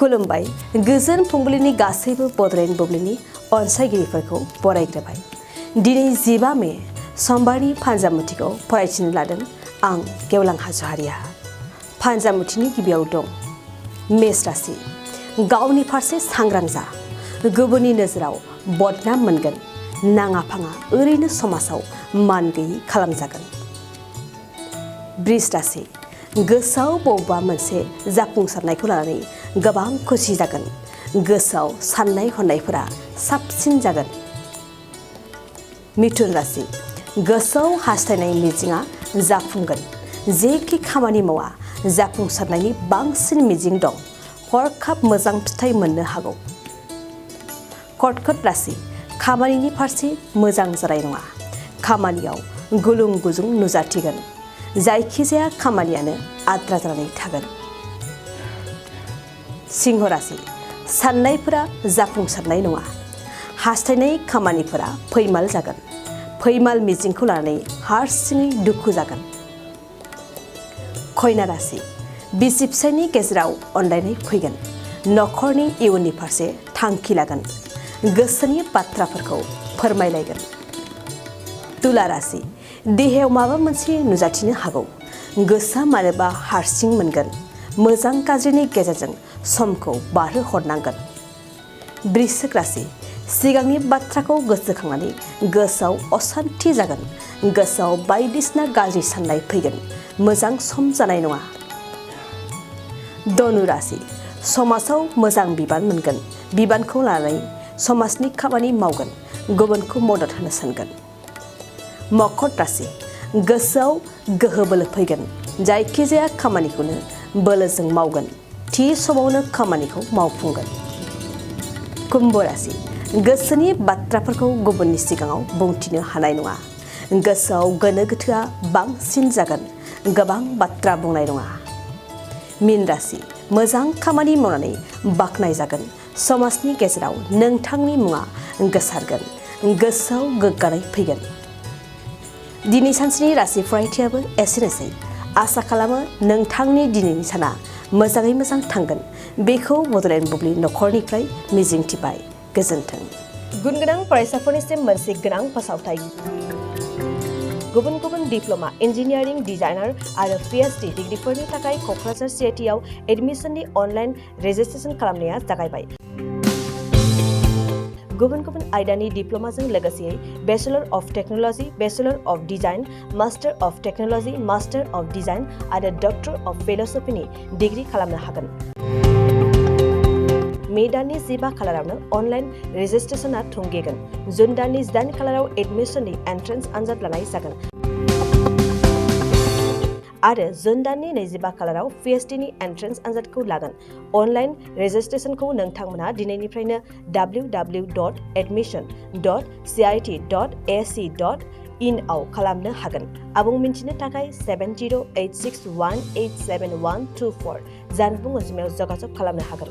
खुलुमबाय गोजोन फुंबिलिनि गासैबो बड'लेण्ड बुब्लिनि अनसायगिरिफोरखौ बरायग्रोबाय। दिनै 15 मे समबारनि फान्जामुथिखौ फरायथिनो लादों आं गेवलां हाज'वारिया। फान्जामुथिनि गिबियाव दं मेष राशि। गावनि फारसे सांग्रां जा, गुबुननि नोजोराव बदनाम मोनगोन, नाङा फाङा ओरैनो समाजाव मान गैयि खालामजागोन। बृष राशि। गोसोआव बबेबा मोनसे जाफुंसारनायखौ लानानै गोबां खुसि जागोन, गोसोआव साननाय हनायफोरा साबसिन जागोन। मिथुन राशि। गोसोआव हास्थायनाय मिजिंआ जाफुंगोन, जेखि खामानि मावा जाफुंसारनायनि बांसिन मिजिं दं, हरखाब मोजां फिथाइ मोननो हागौ। कर्कट राशि। खामानिनि फारसे मोजां जानाय नङा, खामानियाव गुलुं गुजुं नुजाथिगोन, जायखिजाया खामानियानो आद्रा जानानै थागोन। सिंह राशि। साननायफोरा जाफुंसारनाय नङा, हास्थायनाय खामानिफोरा फैमाल जागोन, फैमाल मिजिंखौ लानानै हारसिङै दुखु जागोन। कन्या राशि। बिसि फिसायनि गेजेराव अनलायनाय फैगोन, नखरनि इयुननि फारसे थांखि लागोन, गोसोनि बाथ्राफोरखौ फोरमायलायगोन। तुला राशि। देहायाव माबा मोनसे नुजाथिनो हागौ, गोसोआ मानोबा हारसिं मोनगोन, मोजां गाज्रिनि गेजेरजों समखौ बारहोहरनांगोन। वृश्चिक राशि। सिगांनि बाथ्राखौ गोसोखांनानै गोसोआव असान्थि जागोन, गोसोआव बायदिसिना गाज्रि साननाय फैगोन, मोजां सम जानाय नङा। धनु राशि। समाजाव मोजां बिबान मोनगोन, बिबानखौ लानानै समाजनि खामानि मावगोन, गुबुनखौ मदद होनो सानगोन। मकर राशि। गोसोआव गोहो बोलो फैगोन, जायखिजाया खामानिखौनो बोलोजों मावगोन, थि समावनो खामानिखौ मावफुंगोन। कुम्भ राशि। गोसोनि बाथ्राफोरखौ गुबुननि सिगाङाव बुंथिनो हानाय नङा, गोसोआव गोनो गोथोआ बांसिन जागोन, गोबां बाथ्रा बुंनाय नङा। मीन राशि। मोजां खामानि मावनानै बाख्नाय जागोन, समाजनि गेजेराव नोंथांनि मुङा गोसारगोन, गोसोआव गोग्गानाय फैगोन। दिनै सानसेनि राशि फरायथियाबो एसेनोसै। आसा खालामो नोंथांनि दिनैनि साना मोजाङै मोजां थांगोन, बेखौ बड'लेण्ड बुब्लि नखरनिफ्राय मिजिंथिबाय। गोजोन्थों। गुन गोनां फरायसाफोरनिसिम मोनसे गोनां फोसावथाय। गुबुन गुबुन डिप्ल'मा, इन्जिनियारिं, डिजाइनार आरो PhD डिग्रिफोरनि थाखाय क'क्राझार CITआव एडमिसननि अनलाइन रेजिस्ट्रेसन खालामनाया जागायबाय। गुबुन गुबुन आयदानि डिप्ल'माजों लोगोसे bachelor of technology, bachelor of design, master of technology, master of design आरो डक्टर अफ फिल'सफिनि डिग्रि खालामनो हागोन। मे दाननि 15 खालारावनो अनलाइन रेजिस्ट्रेसनआ थुंगेगोन। जुन दाननि 18 खालाराव एडमिसननि एन्ट्रेन्स आनजाद लानाय जागोन आरो जुन दाननि 25 खालाराव PhDनि एन्ट्रेन्स आनजादखौ लागोन। अनलाइन रेजिस्ट्रेसनखौ नोंथांमोना दिनैनिफ्रायनो www.admission.cit.ac.in आव खालामनो हागोन। आबुं मिन्थिनो थाखाय 7086187124 जानबुं अनजिमायाव जगाजग खालामनो हागोन।